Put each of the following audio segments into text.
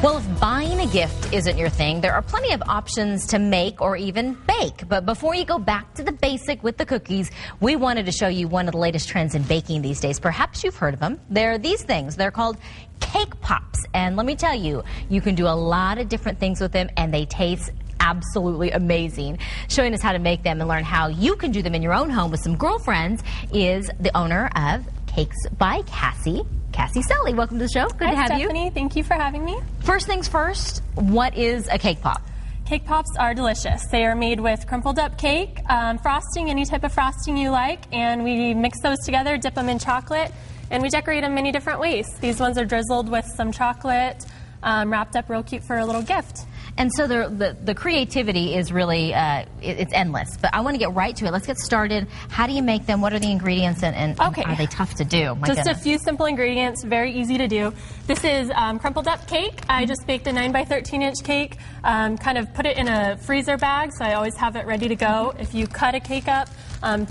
Well, if buying a gift isn't your thing, there are plenty of options to make or even bake. But before you go back to the basic with the cookies, we wanted to show you one of the latest trends in baking these days. Perhaps you've heard of them. They're these things. They're called cake pops. And let me tell you, you can do a lot of different things with them, and they taste absolutely amazing. Showing us how to make them and learn how you can do them in your own home with some girlfriends is the owner of Cakes by Cassie. Cassie Selly, welcome to the show. Good to have Stephanie. you. Thank you for having me. First things first, what is a cake pop? Cake pops are delicious. They are made with crumpled up cake, frosting, any type of frosting you like, and we mix those together, dip them in chocolate, and we decorate them many different ways. These ones are drizzled with some chocolate, wrapped up real cute for a little gift. And so the creativity is really, it's endless. But I want to get right to it. Let's get started. How do you make them? What are the ingredients? And okay. Are they tough to do? Just a few simple ingredients, very easy to do. This is crumpled up cake. I just baked a 9 by 13 inch cake, kind of put it in a freezer bag, so I always have it ready to go. If you cut a cake up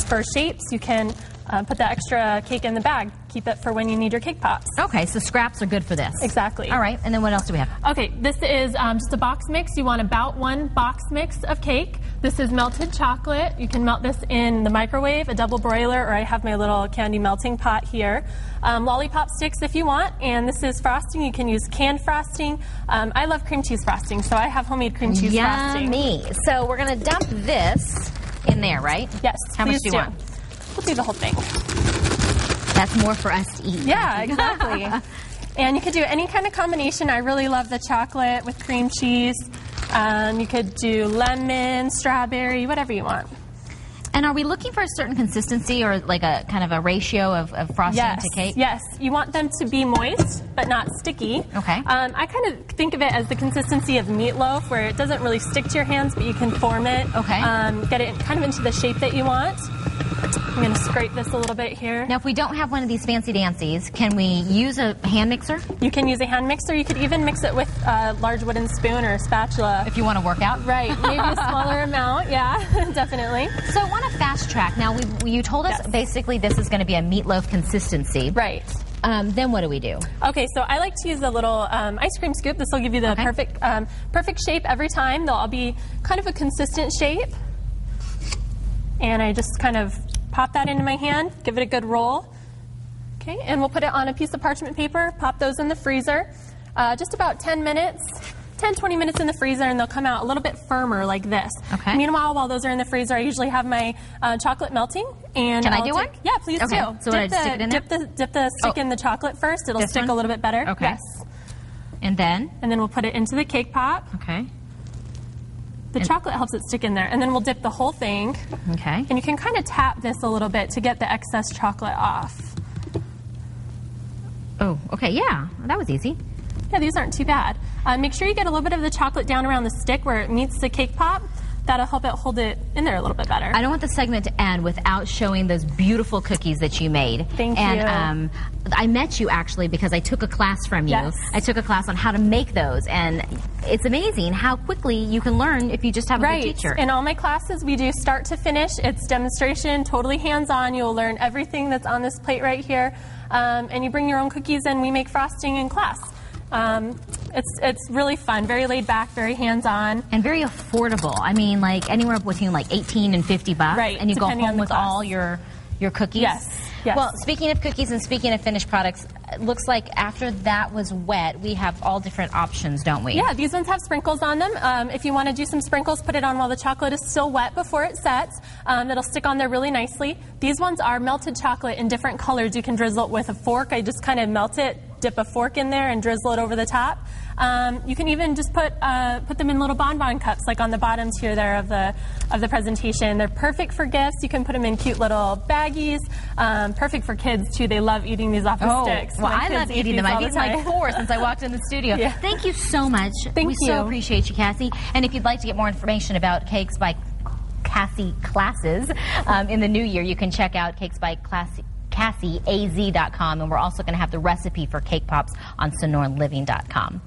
for shapes, you can put the extra cake in the bag. Keep it for when you need your cake pops. Okay, so scraps are good for this. Exactly. All right, and then what else do we have? Okay, this is just a box mix. You want about 1 box mix of cake. This is melted chocolate. You can melt this in the microwave, a double broiler, or I have my little candy melting pot here. Lollipop sticks if you want, and this is frosting. You can use canned frosting. I love cream cheese frosting, so I have homemade cream cheese frosting. Yummy. So we're going to dump this in there, right? Yes, How much do you want? We'll do the whole thing. That's more for us to eat. Yeah, exactly. And you could do any kind of combination. I really love the chocolate with cream cheese. You could do lemon, strawberry, whatever you want. And are we looking for a certain consistency or like a kind of a ratio of frosting to cake? Yes, you want them to be moist but not sticky. Okay. I kind of think of it as the consistency of meatloaf, where it doesn't really stick to your hands, but you can form it. Okay. Get it kind of into the shape that you want. I'm going to scrape this a little bit here. Now, if we don't have one of these fancy dancies, can we use a hand mixer? You can use a hand mixer. You could even mix it with a large wooden spoon or a spatula. If you want to work out. Right. Maybe a smaller amount. Yeah, definitely. So I want to fast track. Now, you told us basically this is going to be a meatloaf consistency. Right. Then what do we do? Okay, so I like to use a little ice cream scoop. This will give you the perfect shape every time. They'll all be kind of a consistent shape. And I just kind of pop that into my hand, give it a good roll. Okay, and we'll put it on a piece of parchment paper, pop those in the freezer. Just about 10 minutes, 10-20 minutes in the freezer, and they'll come out a little bit firmer like this. Okay. Meanwhile, while those are in the freezer, I usually have my chocolate melting. And Can I do one? Yeah, please do. So I stick it in there? Dip the stick in the chocolate first. It'll stick a little bit better. Okay. Yes. And then? And then we'll put it into the cake pop. Okay. The chocolate helps it stick in there. And then we'll dip the whole thing. Okay. And you can kind of tap this a little bit to get the excess chocolate off. Oh, okay, yeah. That was easy. Yeah, these aren't too bad. Make sure you get a little bit of the chocolate down around the stick where it meets the cake pop. That'll help it hold it in there a little bit better. I don't want the segment to end without showing those beautiful cookies that you made. Thank you. And I met you actually because I took a class from you. Yes. I took a class on how to make those, and it's amazing how quickly you can learn if you just have a good teacher. In all my classes, we do start to finish. It's demonstration, totally hands-on. You'll learn everything that's on this plate right here. And you bring your own cookies, and we make frosting in class. It's really fun, very laid back, very hands-on. And very affordable. I mean, like anywhere between like $18 and $50. Right, and you go depending home on the with class. all your cookies. Yes. Yes. Well, speaking of cookies and speaking of finished products, it looks like after that was wet, we have all different options, don't we? Yeah, these ones have sprinkles on them. If you want to do some sprinkles, put it on while the chocolate is still wet before it sets. It'll stick on there really nicely. These ones are melted chocolate in different colors. You can drizzle it with a fork. I just kind of melt it, dip a fork in there, and drizzle it over the top. You can even just put them in little bonbon cups, like on the bottoms here there of the presentation. They're perfect for gifts. You can put them in cute little baggies. Perfect for kids too. They love eating these off the sticks. Well, I love eating them. I've eaten like 4 since I walked in the studio. Yeah. Thank you so much. Thank we you. so appreciate you, Cassie. And if you'd like to get more information about Cakes by Cassie classes in the new year, you can check out Cakes by CassieAZ.com, and we're also going to have the recipe for cake pops on SonoranLiving.com.